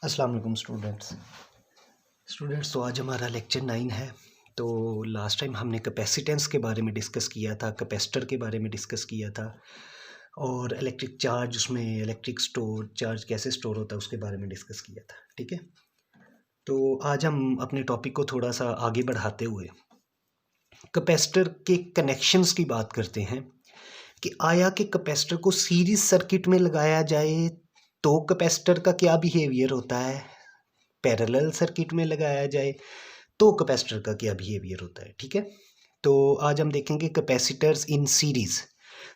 अस्सलाम वालेकुम स्टूडेंट्स तो आज हमारा लेक्चर 9 है। तो लास्ट टाइम हमने कैपेसिटेंस के बारे में डिस्कस किया था, कैपेसिटर के बारे में डिस्कस किया था और इलेक्ट्रिक चार्ज, उसमें इलेक्ट्रिक स्टोर चार्ज कैसे स्टोर होता है उसके बारे में डिस्कस किया था। ठीक है, तो आज हम अपने टॉपिक को थोड़ा सा आगे बढ़ाते हुए कैपेसिटर के कनेक्शंस की बात करते हैं कि आया कि कैपेसिटर को सीरीज सर्किट में लगाया जाए तो कैपेसिटर का क्या बिहेवियर होता है, पैरेलल सर्किट में लगाया जाए तो कैपेसिटर का क्या बिहेवियर होता है। ठीक है, तो आज हम देखेंगे कैपेसिटर्स इन सीरीज।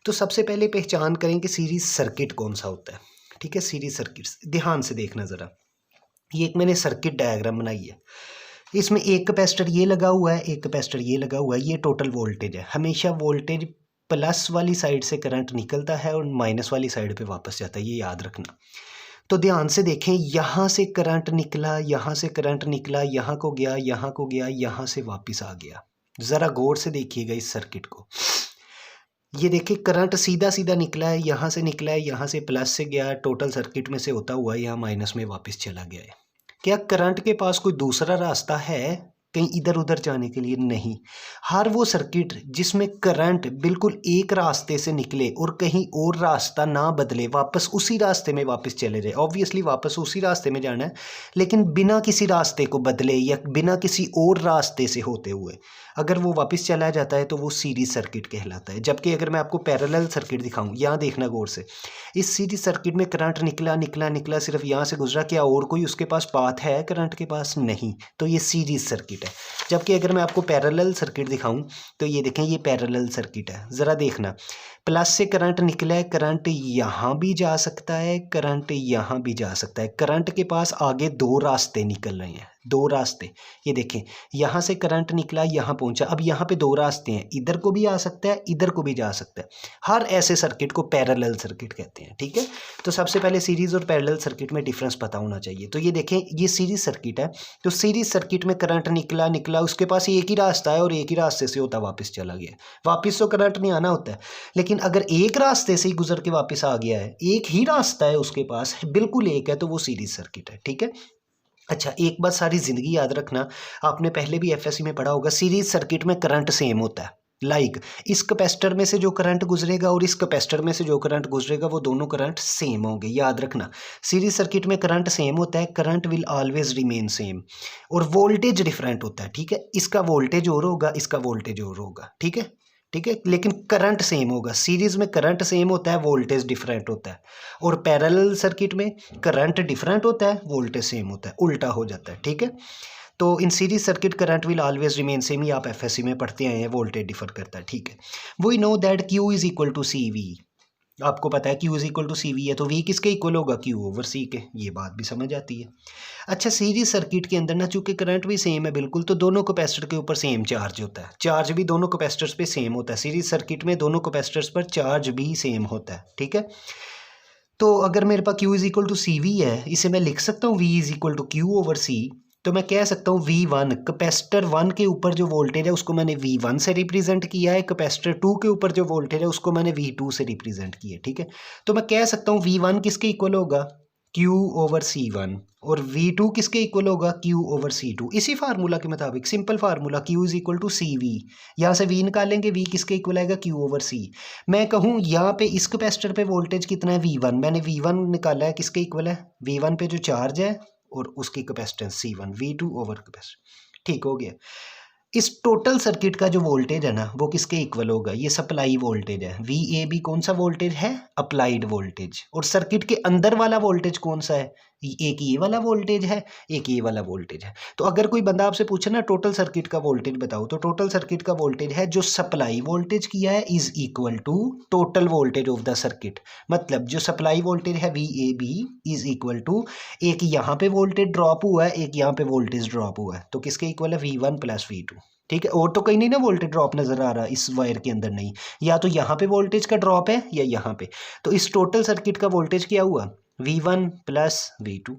तो सबसे पहले पहचान करें कि सीरीज सर्किट कौन सा होता है। ठीक है, सीरीज सर्किट्स ध्यान से देखना ज़रा। ये एक मैंने सर्किट डायग्राम बनाई है, इसमें एक कैपेसिटर ये लगा हुआ है, एक कैपेसिटर ये लगा हुआ है। ये टोटल वोल्टेज है। हमेशा वोल्टेज प्लस वाली साइड से करंट निकलता है और माइनस वाली साइड पे वापस जाता है, ये याद रखना। तो ध्यान से देखें, यहाँ से करंट निकला, यहाँ से करंट निकला, यहाँ को गया, यहाँ को गया, यहाँ से वापस आ गया। ज़रा गौर से देखिएगा इस सर्किट को। ये देखिए करंट सीधा सीधा निकला है, यहाँ से निकला है, यहाँ से प्लस से गया, टोटल सर्किट में से होता हुआ यहाँ माइनस में वापस चला गया है। क्या करंट के पास कोई दूसरा रास्ता है कहीं इधर उधर जाने के लिए? नहीं। हर वो सर्किट जिसमें करंट बिल्कुल एक रास्ते से निकले और कहीं और रास्ता ना बदले, वापस उसी रास्ते में वापस चले जाए, ऑब्वियसली वापस उसी रास्ते में जाना है, लेकिन बिना किसी रास्ते को बदले या बिना किसी और रास्ते से होते हुए अगर वो वापस चला जाता है तो वो सीरीज सर्किट कहलाता है। जबकि अगर मैं आपको पैरेलल सर्किट दिखाऊं, यहाँ देखना गौर से, इस सीरीज सर्किट में करंट निकला निकला निकला, सिर्फ यहाँ से गुजरा, क्या और कोई उसके पास पाथ है करंट के पास? नहीं। तो ये सीरीज सर्किट है। जबकि अगर मैं आपको पैरेलल सर्किट दिखाऊं तो ये देखें, ये पैरेलल सर्किट है। ज़रा देखना, प्लस से करंट निकला है, करंट यहाँ भी जा सकता है, करंट यहाँ भी जा सकता है। करंट के पास आगे दो रास्ते निकल रहे हैं, दो रास्ते। ये देखें, यहाँ से करंट निकला, यहाँ पहुंचा, अब यहाँ पे दो रास्ते हैं, इधर को भी आ सकता है, इधर को भी जा सकता है। हर ऐसे सर्किट को पैरेलल सर्किट कहते हैं। ठीक है, तो सबसे पहले सीरीज और पैरेलल सर्किट में डिफरेंस पता होना चाहिए। तो ये देखें, ये सीरीज सर्किट है, तो सीरीज सर्किट में करंट निकला निकला, उसके पास एक ही रास्ता है और एक ही रास्ते से होता वापस चला गया। वापस तो करंट नहीं आना होता है, लेकिन अगर एक रास्ते से ही गुजर के वापस आ गया है, एक ही रास्ता है उसके पास, बिल्कुल एक है, तो वो सीरीज सर्किट है। ठीक है, अच्छा एक बात सारी जिंदगी याद रखना, आपने पहले भी एफएससी में पढ़ा होगा, सीरीज सर्किट में करंट सेम होता है। लाइक इस कैपेसिटर में से जो करंट गुजरेगा और इस कैपेसिटर में से जो करंट गुजरेगा, वो दोनों करंट सेम होंगे। याद रखना, सीरीज सर्किट में करंट सेम होता है, current will always remain same, और वोल्टेज डिफरेंट होता है। ठीक है, इसका वोल्टेज और होगा, इसका वोल्टेज और होगा। ठीक है, ठीक है, लेकिन करंट सेम होगा। सीरीज में करंट सेम होता है, वोल्टेज डिफरेंट होता है, और पैरेलल सर्किट में करंट डिफरेंट होता है, वोल्टेज सेम होता है, उल्टा हो जाता है। ठीक है, तो in series circuit current will always remain same, ही आप एफएससी में पढ़ते आए हैं, वोल्टेज डिफर करता है। ठीक है, we know that Q is equal to C V. आपको पता है Q is equal to C V है, तो वी किसके इक्वल होगा? क्यू ओवर सी के। ये बात भी समझ आती है। अच्छा, सीरीज सर्किट के अंदर ना चूंकि करंट भी सेम है बिल्कुल, तो दोनों कैपेसिटर के ऊपर सेम चार्ज होता है। चार्ज भी दोनों कैपेसिटर्स पे सेम होता है। सीरीज सर्किट में दोनों कैपेसिटर्स पर चार्ज भी सेम होता है। ठीक है, तो अगर मेरे पास Q is equal to C V है, इसे मैं लिख सकता हूँ V is equal to Q over C. तो मैं कह सकता हूँ V1, कैपेसिटर 1 के ऊपर जो वोल्टेज है उसको मैंने V1 से रिप्रेजेंट किया है, कैपेसिटर 2 के ऊपर जो वोल्टेज है उसको मैंने V2 से रिप्रेजेंट किया है। ठीक है, तो मैं कह सकता हूँ V1 किसके इक्वल होगा? Q ओवर C1, और V2 किसके इक्वल होगा? Q over C2। इसी फार्मूला के मुताबिक, simple formula, Q is equal to C V, यहाँ से V निकालेंगे, V किसके इक्वल आएगा? Q over C। मैं कहूँ यहाँ पे इस कैपेसिटर पे वोल्टेज कितना है? V1। मैंने V1 निकाला है, किसके इक्वल है? V1 पे जो चार्ज है और उसकी capacitance C1, V2 over capacitor. ठीक हो गया। इस टोटल सर्किट का जो वोल्टेज है ना, वो किसके इक्वल होगा? ये सप्लाई वोल्टेज है। VAB कौन सा वोल्टेज है? Applied voltage. और सर्किट के अंदर वाला वोल्टेज कौन सा है? एक ये वाला वोल्टेज है, एक ये वाला वोल्टेज है। तो अगर कोई बंदा आपसे पूछे ना टोटल सर्किट का वोल्टेज बताओ, तो टोटल सर्किट का वोल्टेज है जो सप्लाई वोल्टेज किया है is equal to total voltage of the circuit. मतलब जो सप्लाई वोल्टेज है VAB इज इक्वल टू, एक यहाँ पे वोल्टेज ड्रॉप हुआ है, एक यहाँ पे वोल्टेज ड्रॉप हुआ है, तो किसके इक्वल है? V1 plus V2। ठीक है, और तो कहीं नहीं ना वोल्टेज ड्रॉप नजर आ रहा इस वायर के अंदर, नहीं, या तो यहाँ पे वोल्टेज का ड्रॉप है या यहाँ पे। तो इस टोटल सर्किट का वोल्टेज क्या हुआ? V1 plus V2।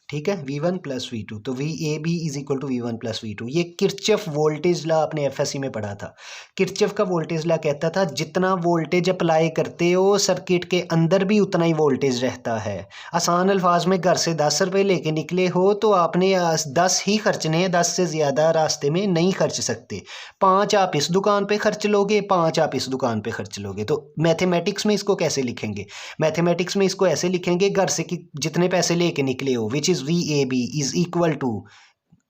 ठीक है, V1 प्लस V2, तो VAB is equal to V1 plus V2। ये किरचॉफ वोल्टेज लॉ आपने एफएससी में पढ़ा था। किरचॉफ का वोल्टेज लॉ कहता था जितना वोल्टेज अप्लाई करते हो सर्किट के अंदर भी उतना ही वोल्टेज रहता है। आसान अल्फाज में घर से 10 रुपये लेके निकले हो तो आपने 10 ही खर्चने हैं, 10 से ज़्यादा रास्ते में नहीं खर्च सकते। 5 आप इस दुकान पर खर्च लोगे, 5 आप इस दुकान पर खर्च लोगे। तो मैथमेटिक्स में इसको कैसे लिखेंगे? मैथमेटिक्स में इसको ऐसे लिखेंगे, घर से कि जितने पैसे लेके निकले हो which is VAB is equal to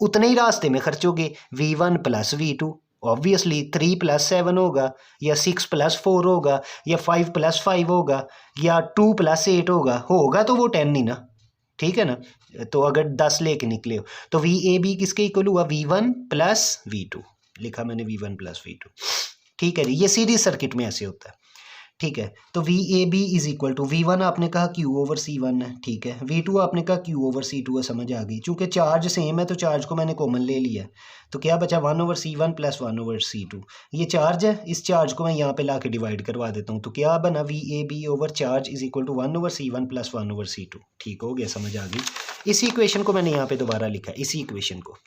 उतने ही रास्ते में खर्चोगे V1 plus V2। Obviously 3 plus 7 होगा, या 6 प्लस 4 होगा, या 5 प्लस 5 होगा, या 2 प्लस 8 होगा तो वो 10 ही ना, ठीक है ना। तो अगर 10 लेके निकले हो तो VAB किसके इक्वल हुआ? V1 plus V2। लिखा मैंने V1 प्लस V2, ठीक है जी। ये सीरीज सर्किट में ऐसे होता है, ठीक है। तो VAB is equal to V1 आपने कहा Q ओवर C1 है, ठीक है। V2 आपने कहा Q ओवर C2 है, समझ आ गई। चूंकि चार्ज सेम है तो चार्ज को मैंने कॉमन ले लिया है, तो क्या बचा 1 over C1 plus 1 over C2। ये चार्ज है, इस चार्ज को मैं यहाँ पे ला के डिवाइड करवा देता हूँ, तो क्या बना VAB over charge is equal to 1 over C1 plus 1 over C2। ठीक हो गया, समझ आ गई। इसी इक्वेशन को मैंने यहाँ पे दोबारा लिखा है, इसी इक्वेशन को।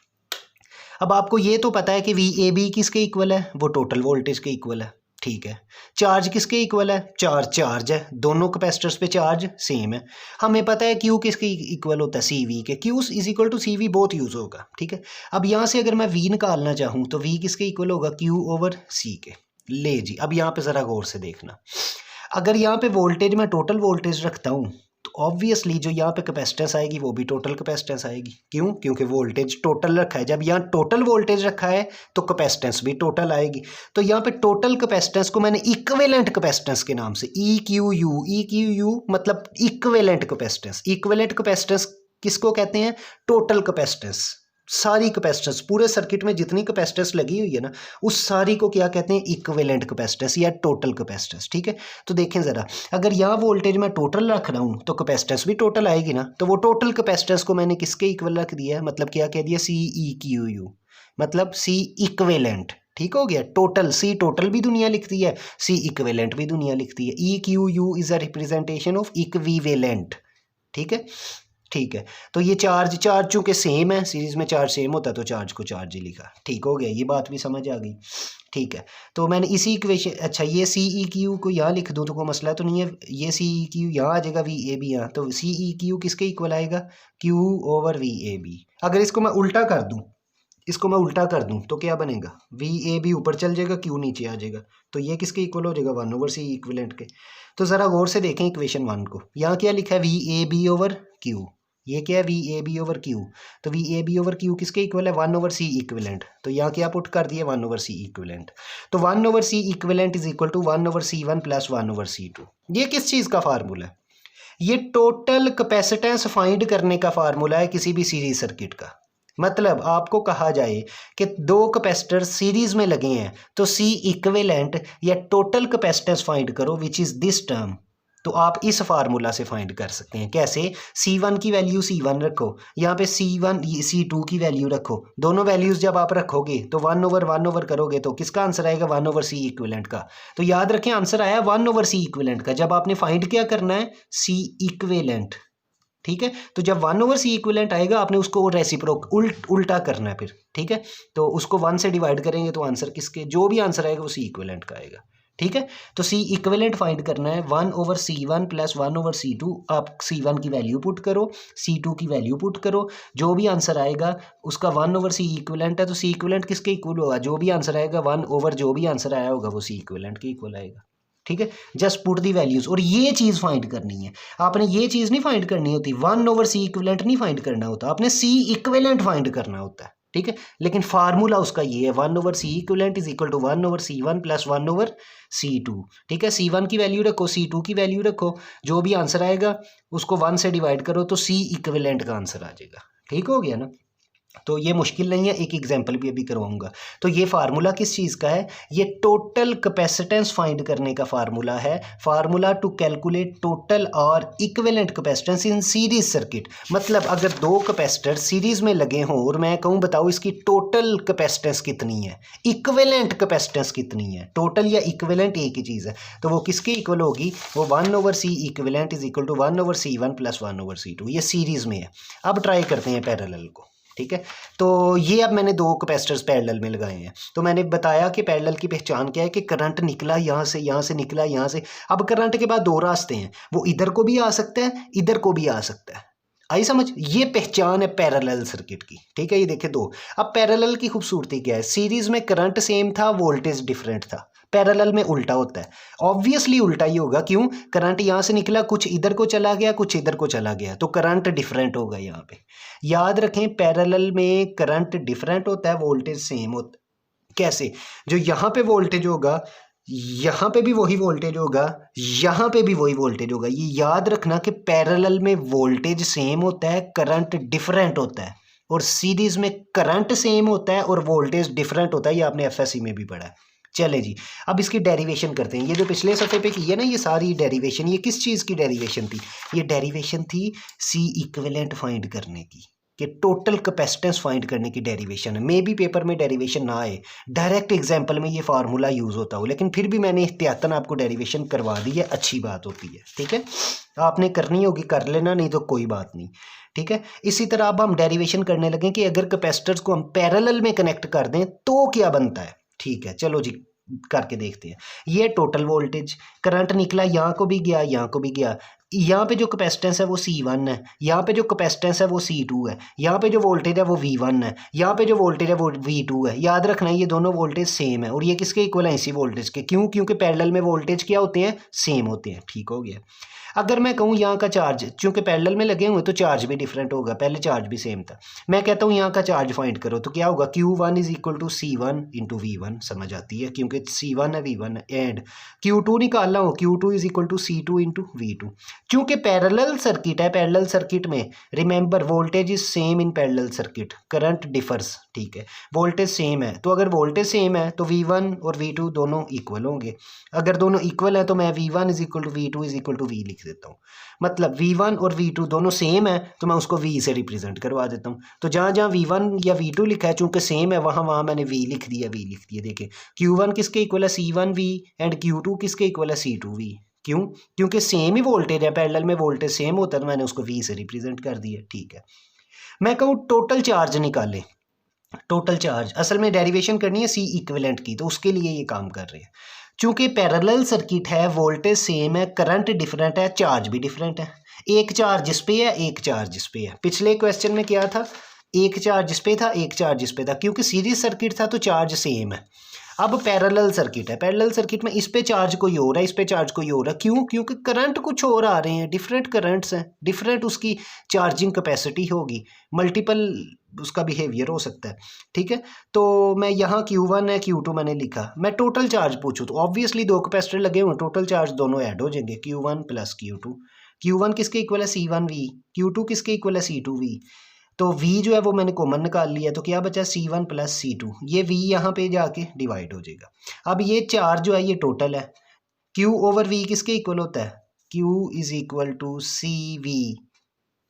अब आपको ये तो पता है कि VAB किसके इक्वल है? वो टोटल वोल्टेज के इक्वल है, ठीक है। चार्ज किसके इक्वल है? चार्ज है, दोनों कैपेसिटर्स पे चार्ज सेम है। हमें पता है Q किसके इक्वल होता है? CV के। Q is equal to CV both use होगा, ठीक है। अब यहाँ से अगर मैं V निकालना चाहूँ तो V किसके इक्वल होगा? Q ओवर C के। ले जी, अब यहाँ पे ज़रा गौर से देखना। अगर यहाँ पे वोल्टेज मैं टोटल वोल्टेज रखता हूँ तो ऑब्वियसली जो यहाँ पे कैपेसिटेंस आएगी वो भी टोटल कैपेसिटेंस आएगी। क्यों? क्योंकि वोल्टेज टोटल रखा है। जब यहाँ टोटल वोल्टेज रखा है तो कैपेसिटेंस भी टोटल आएगी। तो यहाँ पे टोटल कैपेसिटेंस को मैंने इक्विवेलेंट कैपेसिटेंस के नाम से EQU मतलब इक्विवेलेंट कैपेसिटेंस। इक्विवेलेंट कैपेसिटेंस किसको कहते हैं? Total capacitance. सारी कैपेसिटेंस, पूरे सर्किट में जितनी कैपेसिटेंस लगी हुई है ना, उस सारी को क्या कहते हैं? इक्विवेलेंट कैपेसिटेंस या टोटल कैपेसिटेंस, ठीक है। तो देखें ज़रा, अगर यहाँ वोल्टेज मैं टोटल रख रहा हूँ तो कैपेसिटेंस भी टोटल आएगी ना। तो वो टोटल कैपेसिटेंस को मैंने किसके इक्वल रख दिया है? मतलब क्या कह दिया? CEQU, मतलब C इक्विवेलेंट। ठीक हो गया। टोटल, C टोटल भी दुनिया लिखती है, C इक्विवेलेंट भी दुनिया लिखती है। EQU is a representation of equivalent, ठीक है। ठीक है, तो ये चार्ज चूंकि सेम है, सीरीज में चार्ज सेम होता है तो चार्ज को चार्ज ही लिखा। ठीक हो गया, ये बात भी समझ आ गई। ठीक है, तो मैंने इसी इक्वेशन, अच्छा ये CEQ को यहाँ लिख दूँ तो कोई मसला तो नहीं है। ये CEQ यहाँ आ जाएगा, VAB यहाँ, तो CEQ किसके इक्वल आएगा? Q over VAB। अगर इसको मैं उल्टा कर दूँ तो क्या बनेगा? VAB ऊपर चल जाएगा, Q नीचे आ जाएगा, तो ये किसके इक्वल हो जाएगा? 1 ओवर C इक्विवेलेंट के। तो ज़रा गौर से देखें इक्वेशन 1 को। यहाँ क्या लिखा है? VAB over Q। ये क्या है? VAB over Q। तो VAB ओवर Q किसके इक्वल है? 1 ओवर C इक्विवेलेंट। तो यहाँ क्या पुट कर दिया? 1 ओवर C इक्विवेलेंट। तो 1 over C equivalent is equal to 1 over C1 plus 1 over C2। ये किस चीज़ का फार्मूला है? ये टोटल कैपेसिटेंस फाइंड करने का फार्मूला है किसी भी सीरीज सर्किट का। मतलब आपको कहा जाए कि दो कैपेसिटर सीरीज में लगे हैं तो C इक्विवेलेंट या टोटल कैपेसिटेंस फाइंड करो विच इज दिस टर्म। तो आप इस फार्मूला से फाइंड कर सकते हैं। कैसे? C1 की वैल्यू C1 रखो, यहाँ पे C2 की वैल्यू रखो। दोनों वैल्यूज जब आप रखोगे तो 1 ओवर करोगे तो किसका आंसर आएगा? 1 ओवर C इक्विवेलेंट का। तो याद रखें आंसर आया 1 ओवर C इक्विवेलेंट का। जब आपने फाइंड क्या करना है? C equivalent. ठीक है, तो जब 1 ओवर C इक्विवेलेंट आएगा आपने उसको रेसिप्रोक उल्टा करना है फिर। ठीक है, तो उसको 1 से डिवाइड करेंगे तो आंसर किसके, जो भी आंसर आएगा वो C इक्विवेलेंट का आएगा। ठीक है, तो C इक्विवेलेंट फाइंड करना है। 1 over C1 plus 1 over C2। आप C1 की वैल्यू पुट करो, C2 की वैल्यू पुट करो, जो भी आंसर आएगा उसका 1 ओवर C इक्विवेलेंट है तो C इक्विवेलेंट किसके इक्वल होगा? जो भी आंसर आएगा 1 ओवर जो भी आंसर आया होगा वो C इक्विवेलेंट के इक्वल आएगा। ठीक है, जस्ट पुट दी वैल्यूज। और ये चीज़ फाइंड करनी है आपने, ये चीज़ नहीं फाइंड करनी होती, 1 ओवर C इक्विवेलेंट नहीं फाइंड करना होता, आपने C इक्विवेलेंट फाइंड करना होता है। ठीक है, लेकिन फार्मूला उसका ये है 1 over C equivalent is equal to 1 over C1 plus 1 over C2। ठीक है, C1 की वैल्यू रखो, C2 की वैल्यू रखो, जो भी आंसर आएगा उसको 1 से डिवाइड करो तो C इक्विवेलेंट का आंसर आ जाएगा। ठीक हो गया ना। तो ये मुश्किल नहीं है, एक एग्जांपल भी अभी करवाऊंगा। तो ये फार्मूला किस चीज़ का है? ये टोटल कैपेसिटेंस फाइंड करने का फार्मूला है। फार्मूला टू कैलकुलेट टोटल और इक्विवेलेंट कैपेसिटेंस इन सीरीज सर्किट। मतलब अगर दो कैपेसिटर सीरीज में लगे हों और मैं कहूँ बताओ इसकी टोटल कैपेसिटेंस कितनी है, इक्विवेलेंट कैपेसिटेंस कितनी है, टोटल या इक्विवेलेंट एक ही चीज़ है, तो वो किसके इक्वल होगी? वो 1/c equivalent is equal to 1/c1 plus 1/c2। ये सीरीज में है। अब ट्राई करते हैं पैरेलल को। ठीक है, तो ये अब मैंने दो कैपेसिटर्स पैरेलल में लगाए हैं। तो मैंने बताया कि पैरेलल की पहचान क्या है कि करंट निकला यहाँ से निकला यहाँ से। अब करंट के बाद दो रास्ते हैं, वो इधर को भी आ सकता है, इधर को भी आ सकता है। आई समझ? ये पहचान है पैरेलल सर्किट की। ठीक है, ये देखे दो। अब पैरेलल की खूबसूरती क्या है? सीरीज में करंट सेम था, वोल्टेज डिफरेंट था। पैरेलल में उल्टा होता है, ऑब्वियसली उल्टा ही होगा। क्यों? करंट यहाँ से निकला, कुछ इधर को चला गया, कुछ इधर को चला गया, तो करंट डिफरेंट होगा यहाँ पे। याद रखें, पैरेलल में करंट डिफरेंट होता है, वोल्टेज सेम होता है। कैसे? जो यहाँ पे वोल्टेज होगा, यहाँ पे भी वही वोल्टेज होगा, यहाँ पे भी वही वोल्टेज होगा। ये याद रखना कि पैरेलल में वोल्टेज सेम होता है, करंट डिफरेंट होता है, और सीरीज में करंट सेम होता है और वोल्टेज डिफरेंट होता है। ये आपने एफएससी में भी पढ़ा है। चले जी, अब इसकी डेरिवेशन करते हैं। ये जो पिछले सफ़े पे की है ना, ये सारी डेरिवेशन, ये किस चीज़ की डेरिवेशन थी? ये डेरिवेशन थी सी इक्विवेलेंट फाइंड करने की, कि टोटल कैपेसिटेंस फाइंड करने की डेरिवेशन है। मे भी पेपर में डेरिवेशन ना आए, डायरेक्ट एग्जाम्पल में ये फार्मूला यूज़ होता हो, लेकिन फिर भी मैंने एहतियातन आपको डेरिवेशन करवा दी है, अच्छी बात होती है। ठीक है, आपने करनी होगी कर लेना, नहीं तो कोई बात नहीं। ठीक है, इसी तरह अब हम डेरिवेशन करने लगे कि अगर कैपेसिटर्स को हम पैरेलल में कनेक्ट कर दें तो क्या बनता है। ठीक है, चलो जी करके देखते हैं। ये टोटल वोल्टेज, करंट निकला, यहाँ को भी गया, यहाँ को भी गया। यहाँ पे जो कैपेसिटेंस है वो C1 है, यहाँ पे जो कैपेसिटेंस है वो C2 है, यहाँ पे जो वोल्टेज है वो V1 है, यहाँ पे जो वोल्टेज है वो V2 है। याद रखना ये दोनों वोल्टेज सेम है, और ये किसके इक्वल है? इसी वोल्टेज के। क्यों? क्योंकि पैरेलल में वोल्टेज क्या होते हैं? सेम होते हैं। ठीक हो गया। अगर मैं कहूँ यहाँ का चार्ज, चूंकि पैरेलल में लगे हुए तो चार्ज भी डिफरेंट होगा, पहले चार्ज भी सेम था। मैं कहता हूँ यहाँ का चार्ज फाइंड करो, तो क्या होगा? Q1 is equal to C1 into V1। समझ आती है, क्योंकि C1 है, V1 है। एंड Q2 निकालना हो, Q2 is equal to C2 into V2। चूंकि पैरेलल सर्किट है, पैरेलल सर्किट में remember voltage is same in parallel circuit, current differs. ठीक है, वोल्टेज सेम है, तो अगर वोल्टेज सेम है तो V1 और V2 दोनों इक्वल होंगे। अगर दोनों इक्वल है तो मैं V1 is equal to V2 is equal to V लिख देता हूँ। मतलब V1 और V2 दोनों सेम है तो मैं उसको V से रिप्रेजेंट करवा देता हूँ। तो जहाँ जहाँ V1 या V2 लिखा है, चूंकि सेम है, वहाँ मैंने V लिख दिया, V लिख दिया। देखें, Q1 किसके इक्वल है? C1V। एंड Q2 किसके इक्वल है? C2V। क्यों? क्योंकि सेम ही वोल्टेज है, पैरेलल में वोल्टेज सेम होता है, तो मैंने उसको V से रिप्रेजेंट कर दिया। ठीक है, मैं कहूँ टोटल चार्ज निकालें। टोटल चार्ज असल में डेरिवेशन करनी है सी इक्विवेलेंट की, तो उसके लिए ये काम कर रहे हैं। चूंकि पैरेलल सर्किट है, वोल्टेज सेम है, करंट डिफरेंट है, चार्ज भी डिफरेंट है। एक चार्ज जिस पे है, एक चार्ज जिस पे है। पिछले क्वेश्चन में क्या था? एक चार्ज जिस पे था, एक चार्ज जिस पे था। क्योंकि सीरीज सर्किट था तो चार्ज सेम है। अब पैरेलल सर्किट है, पैरेलल सर्किट में इस पे चार्ज कोई और है, इस पे चार्ज कोई और है। क्यों? क्योंकि करंट कुछ और आ रहे हैं, डिफरेंट करंट्स हैं, डिफरेंट उसकी चार्जिंग कैपेसिटी होगी, मल्टीपल उसका बिहेवियर हो सकता है। ठीक है, तो मैं यहाँ Q1 है, Q2 मैंने लिखा। मैं टोटल चार्ज पूछूँ तो ऑब्वियसली दो कैपेसिटर लगे हुए, टोटल चार्ज दोनों ऐड हो जाएंगे, Q1 प्लस Q2। Q1 किसके इक्वल है? C1V। Q2 किसके इक्वल है? C2V। तो V जो है वो मैंने कॉमन निकाल लिया, तो क्या बचा? C1 plus C2। ये V यहाँ पे जाके डिवाइड हो जाएगा। अब ये चार्ज जो है ये टोटल है। Q ओवर V किसके इक्वल होता है? Q is equal to CV।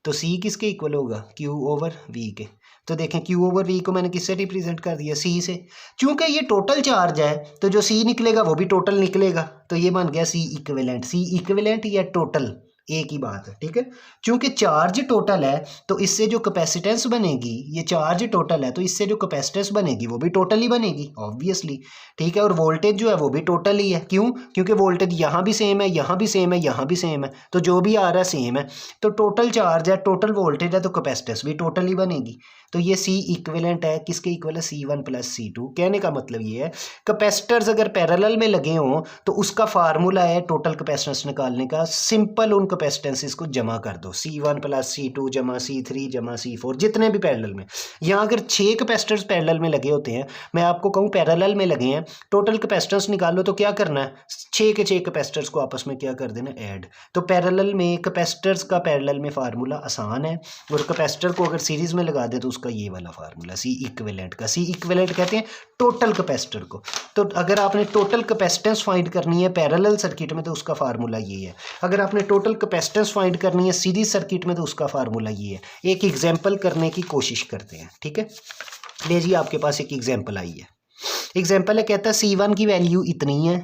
तो C किसके इक्वल होगा? Q ओवर V के। तो देखें, Q ओवर V को मैंने किससे रिप्रेजेंट कर दिया? C से। चूंकि ये टोटल चार्ज है तो जो C निकलेगा वो भी टोटल निकलेगा, तो ये बन गया C इक्विवेलेंट। C इक्विवेलेंट या टोटल एक ही बात है। ठीक है, चूंकि चार्ज टोटल है तो इससे जो कैपेसिटेंस बनेगी, ये चार्ज टोटल है तो इससे जो कैपेसिटेंस बनेगी वो भी टोटल ही बनेगी ऑब्वियसली। ठीक है, और वोल्टेज जो है वो भी टोटल ही है। क्यों? क्योंकि वोल्टेज यहाँ भी सेम है, यहाँ भी सेम है, यहाँ भी सेम है, तो जो भी आ रहा है सेम है। तो टोटल चार्ज है, टोटल वोल्टेज है, तो कैपेसिटेंस भी टोटल ही बनेगी। तो ये C इक्विवेलेंट है, किसके इक्वल है? C1 plus C2। कहने का मतलब ये है, कैपेसिटर्स अगर पैरेलल में लगे हों तो उसका फार्मूला है टोटल कैपेसिटेंस निकालने का, सिंपल उन कैपेसिटेंसेस को जमा कर दो, C1 प्लस C2 जमा C3 जमा C4 जितने भी पैरेलल में। यहाँ अगर 6 कैपेसिटर्स पैरेलल में लगे होते हैं, मैं आपको कहूँ पैरेलल में लगे हैं, टोटल कैपेसिटेंस निकालो तो क्या करना है, 6 के 6 कैपेसिटर्स को आपस में क्या कर देना, ऐड। तो पैरेलल में कैपेसिटर्स का पैरेलल में फार्मूला आसान है, और कैपेसिटर को अगर सीरीज में लगा दे तो उसका ये वाला फार्मूला C इक्विवेलेंट का। C इक्विवेलेंट कहते हैं टोटल कैपेसिटर को। तो अगर आपने टोटल कैपेसिटेंस फाइंड करनी है पैरेलल सर्किट में तो उसका फार्मूला ये है। अगर आपने टोटल कैपेसिटेंस फाइंड करनी है सीरीज सर्किट में तो उसका फार्मूला ये है। एक एग्जांपल करने की कोशिश करते हैं, ठीक है। ले जी, आपके पास एक एग्जांपल आई है। एग्जांपल है, कहता है C1 की वैल्यू इतनी है,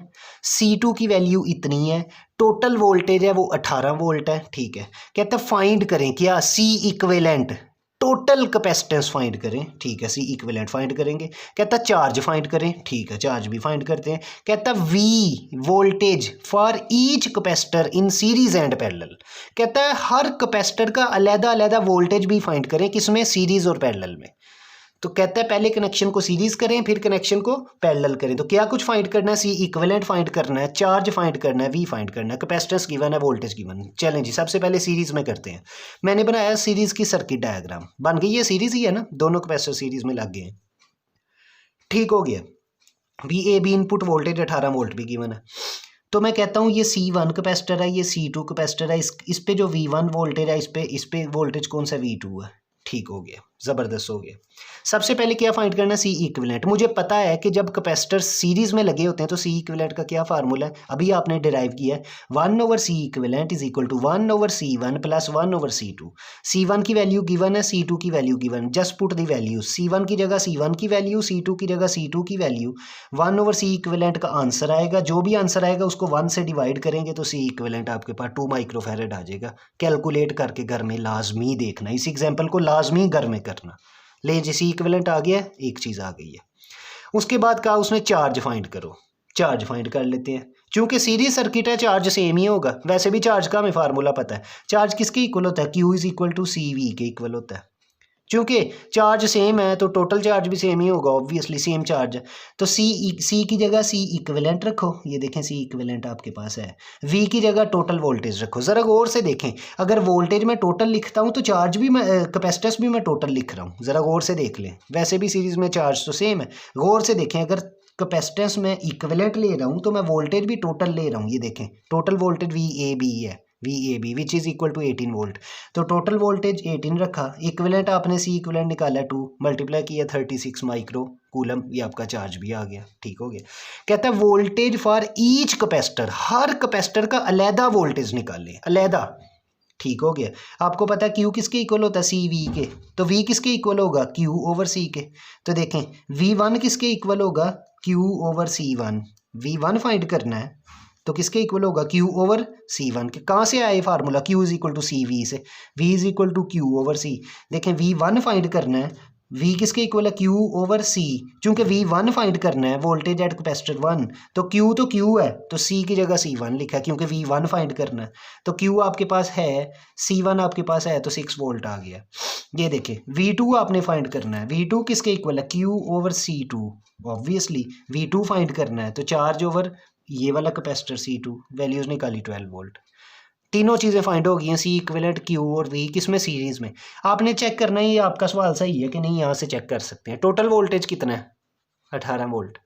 C2 की वैल्यू इतनी है, टोटल वोल्टेज है वो 18 वोल्ट है, ठीक है। कहता है फाइंड करें क्या, C equivalent total capacitance find करें, ठीक है। C इक्विवेलेंट फाइंड करेंगे। कहता है चार्ज फाइंड करें, ठीक है, चार्ज भी फाइंड करते हैं। कहता है V voltage for each capacitor in series and parallel. कहता है हर कैपेसिटर का अलग अलग वोल्टेज भी फाइंड करें, किसमें, सीरीज और पैरेलल में। तो कहता है पहले कनेक्शन को सीरीज करें फिर कनेक्शन को पैरेलल करें। तो क्या कुछ फाइंड करना है, C इक्विवेलेंट फाइंड करना है, चार्ज फाइंड करना है, V फाइंड करना है, कैपेसिटेंस गिवन है, वोल्टेज गिवन। चलें जी, सबसे पहले सीरीज में करते हैं। मैंने बनाया सीरीज की सर्किट डायग्राम, बन गई है, सीरीज ही है ना, दोनों कैपेसिटर सीरीज में लग गए हैं, ठीक हो गया। VAB इनपुट वोल्टेज 18 वोल्ट भी गिवन है। तो मैं कहता हूँ ये C1 कैपेसिटर है, ये C2 कैपेसिटर है, इस पे जो V1 वोल्टेज है, इस पे वोल्टेज कौन सा, V2 है, ठीक हो गया, ज़बरदस्त हो गया। सबसे पहले क्या फाइंड करना है, C इक्विवेलेंट। मुझे पता है कि जब कैपेसिटर सीरीज में लगे होते हैं तो C इक्विवेलेंट का क्या फार्मूला है, अभी आपने डिराइव किया है, 1/C equivalent is equal to 1/C1 plus 1/C2। C1 की वैल्यू गिवन है, C2 की value given, just put the value, C1 की जगह C1 की वैल्यू, C2 की जगह C2 की वैल्यू। 1/C इक्विवेलेंट का आंसर आएगा, जो भी आंसर आएगा उसको 1 से डिवाइड करेंगे तो C इक्विवेलेंट आपके पास 2 माइक्रोफैरेड आ जाएगा। कैलकुलेट करके घर में लाजमी देखना, इस एग्जाम्पल को लाजमी घर में करना। ले जी, C इक्विवेलेंट आ गया, एक चीज़ आ गई है। उसके बाद कहा उसने चार्ज फाइंड करो, चार्ज फाइंड कर लेते हैं। चूंकि सीरीज सर्किट है चार्ज सेम ही होगा, वैसे भी चार्ज का हमें फार्मूला पता है। चार्ज किसके इक्वल होता है, Q is equal to CV के इक्वल होता है। चूंकि चार्ज सेम है तो टोटल चार्ज भी सेम ही होगा, ऑब्वियसली सेम चार्ज है। तो C की जगह C इक्विवेलेंट रखो, ये देखें C इक्विवेलेंट आपके पास है। V की जगह टोटल वोल्टेज रखो। ज़रा गौर से देखें, अगर वोल्टेज मैं टोटल लिखता हूँ तो चार्ज भी मैं, कैपेसिटेंस भी मैं टोटल लिख रहा हूँ। ज़रा गौर से देख लें, वैसे भी सीरीज में चार्ज तो सेम है। गौर से देखें, अगर कैपेसिटेंस में इक्विवेलेंट ले रहा हूँ तो मैं वोल्टेज भी टोटल ले रहा हूँ। ये देखें टोटल वोल्टेज VAB है, VAB which is equal to 18 volt. तो टोटल वोल्टेज 18 रखा, इक्विवेलेंट आपने C इक्विवेलेंट निकाला 2, मल्टीप्लाई किया 36 माइक्रो कूलम, ये आपका चार्ज भी आ गया, ठीक हो गया। कहता है voltage for each capacitor, her capacitor का अलहदा वोल्टेज निकालें, अलहदा, ठीक हो गया। आपको पता है Q किसके इक्वल होता है, CV के, तो V किसके इक्वल होगा, Q/C के। तो देखें V1 किसके इक्वल होगा, Q/C1। V1 फाइंड करना है तो किसके इक्वल होगा, Q/C1 के। कहाँ से आए formula, Q is equal to CV से, V is equal to Q/C। देखें V1 फाइंड करना है, V किसके इक्वल है, Q/C। चूंकि V1 फाइंड करना है वोल्टेज एट कैपेसिटर 1, तो Q है तो C की जगह C1 लिखा है, क्योंकि V1 फाइंड करना है। तो Q आपके पास है, C1 आपके पास है, तो 6 वोल्ट आ गया। ये देखें V2 आपने फाइंड करना है, V2 किसके इक्वल है, Q/C2। ऑब्वियसली V2 फाइंड करना है तो चार्ज ओवर ये वाला कैपेसिटर C2, वैल्यूज निकाली 12 वोल्ट। तीनों चीज़ें फाइंड हो गई हैं, C इक्विवेलेंट, Q और V, किसमें, सीरीज में। आपने चेक करना है ये आपका सवाल सही है कि नहीं, यहाँ से चेक कर सकते हैं। टोटल वोल्टेज कितना है, 18 वोल्ट।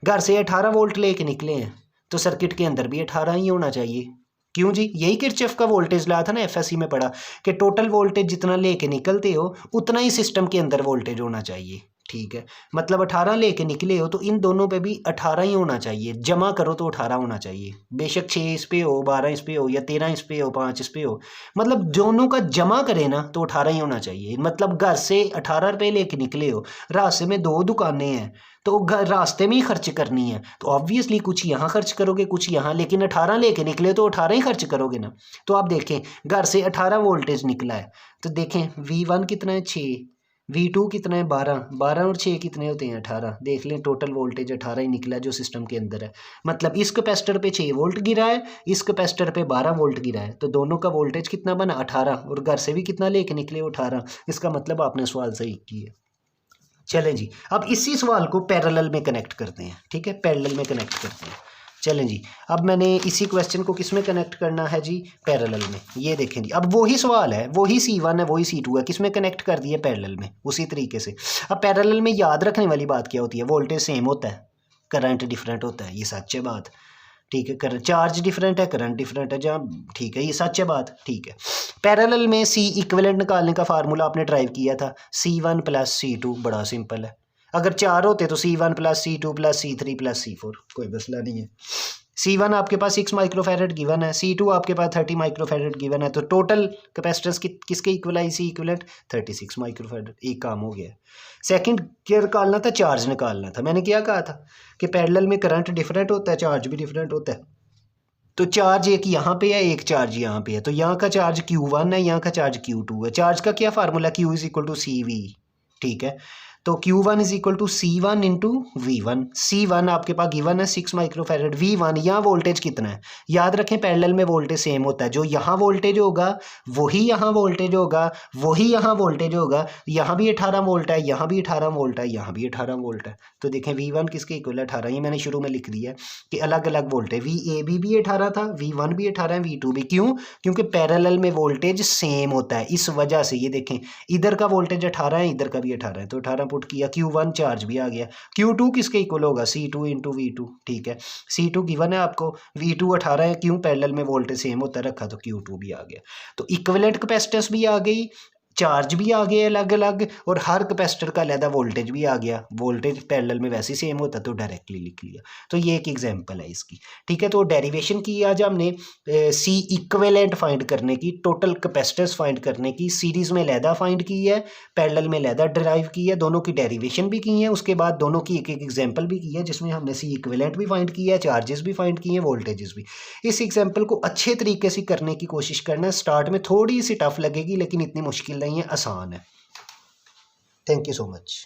घर से 18 वोल्ट लेके निकले हैं तो सर्किट के अंदर भी 18 ही होना चाहिए। क्यों जी, यही किरचॉफ का वोल्टेज लॉ था ना, FSC में पढ़ा कि टोटल वोल्टेज जितना लेके निकलते हो उतना ही सिस्टम के अंदर वोल्टेज होना चाहिए, ठीक है। मतलब 18 लेके निकले हो तो इन दोनों पे भी 18 ही होना चाहिए, जमा करो तो 18 होना चाहिए। बेशक 6 इस पे हो, 12 इस पे हो, या 13 इस पे हो, 5 इस पे हो, मतलब दोनों का जमा करे ना तो 18 ही होना चाहिए। मतलब घर से 18 रुपये लेके निकले हो, रास्ते में 2 दुकानें हैं तो रास्ते में ही खर्च करनी है, तो ऑब्वियसली कुछ यहाँ खर्च करोगे कुछ यहाँ, लेकिन 18 लेके निकले तो 18 ही खर्च करोगे ना। तो आप देखें घर से 18 वोल्टेज निकला है तो देखें V1 कितना है, 6, V2 कितना है, 12, 12 और 6 कितने होते हैं, 18। देख लें टोटल वोल्टेज 18 ही निकला जो सिस्टम के अंदर है। मतलब इस कैपेसिटर पे 6 वोल्ट गिरा है, इस कैपेसिटर पे 12 वोल्ट गिरा है, तो दोनों का वोल्टेज कितना बना, 18, और घर से भी कितना लेके निकले, 18। इसका मतलब आपने सवाल सही किया। चलें जी, अब इसी सवाल को पैरेलल में कनेक्ट करते हैं, ठीक है, पैरेलल में कनेक्ट करते हैं। चलें जी, अब मैंने इसी क्वेश्चन को किस में कनेक्ट करना है जी, पैरेलल में। ये देखें जी, अब वही सवाल है, वही C1 है, वही C2 है, किस में कनेक्ट कर दिया, पैरेलल में, उसी तरीके से। अब पैरेलल में याद रखने वाली बात क्या होती है, वोल्टेज सेम होता है, करंट डिफरेंट होता है, ये सच है बात, ठीक है। करंट चार्ज डिफरेंट है, करंट डिफरेंट है, जहाँ ठीक है, ये सच है बात, ठीक है। पैरेलल में C इक्विवेलेंट निकालने का फार्मूला आपने ड्राइव किया था, C1 प्लस C2, बड़ा सिंपल है। अगर 4 होते तो C1 plus C2 plus C3 plus C4, कोई मसला नहीं है। C1 आपके पास 6 माइक्रोफैरेड गिवन है, C2 आपके पास 30 माइक्रोफैरेड गिवन है, तो टोटल कैपेसिटेंस किसके इक्वल आई, C इक्विवेलेंट 36 माइक्रोफैरेड। एक काम हो गया। सेकंड क्या निकालना था, चार्ज निकालना था। मैंने क्या कहा था कि पैरेलल में करंट डिफरेंट होता है, चार्ज भी डिफरेंट होता है। तो चार्ज एक यहाँ पे है, एक चार्ज यहाँ पे है, तो यहाँ का चार्ज Q1 है, यहाँ का चार्ज Q2 है। चार्ज का क्या formula, Q is equal to CV, ठीक है। तो Q1 is equal to C1 into V1। C1 आपके पास गिवन है 6 माइक्रोफैरेड, V1 यहाँ वोल्टेज कितना है, याद रखें पैरेलल में वोल्टेज सेम होता है, जो यहाँ वोल्टेज होगा वही यहाँ वोल्टेज होगा, वही यहाँ वोल्टेज होगा। यहाँ भी 18 वोल्ट है, यहाँ भी 18 वोल्ट है, यहाँ भी 18 वोल्ट है। तो देखें V1 किसके इक्वल है, 18। ये मैंने शुरू में लिख दिया कि अलग अलग वोल्टेज, VAB भी 18 था, V1 भी 18 है, V2 भी। क्यों, क्योंकि पैरेलल में वोल्टेज सेम होता है, इस वजह से। ये देखें इधर का वोल्टेज 18 है, इधर का भी 18 है, तो 18 पुट किया, Q1 चार्ज भी आ गया। Q2 किसके इक्वल होगा, C2 इंटू V2, ठीक है। C2 गिवन है आपको, V2 18 है, क्यों, पैरेलल में वोल्टेज सेम होता रखा, तो Q2 भी आ गया। तो इक्विवेलेंट कैपेसिटेंस भी आ गई, चार्ज भी आ गए अलग अलग, और हर कैपेसिटर का अलग वोल्टेज भी आ गया। वोल्टेज पैरेलल में वैसे सेम होता तो डायरेक्टली लिख लिया। तो ये एक एग्जांपल है इसकी, ठीक है। तो डेरिवेशन की आज हमने C इक्विवेलेंट फाइंड करने की, टोटल कैपेसिटेंस फाइंड करने की, सीरीज में लैदा फाइंड की है, पैरेलल में लैदा डिराइव की है, दोनों की डेरिवेशन भी की है। उसके बाद दोनों की एक एक एग्जाम्पल भी की है, जिसमें हमने C इक्विवेलेंट भी फाइंड किया है, चार्जेस भी फाइंड किए हैं, वोल्टेजेस भी। इस एग्जाम्पल को अच्छे तरीके से करने की कोशिश करना। स्टार्ट में थोड़ी सी टफ लगेगी, लेकिन इतनी मुश्किल नहीं है, आसान है। Thank you so much.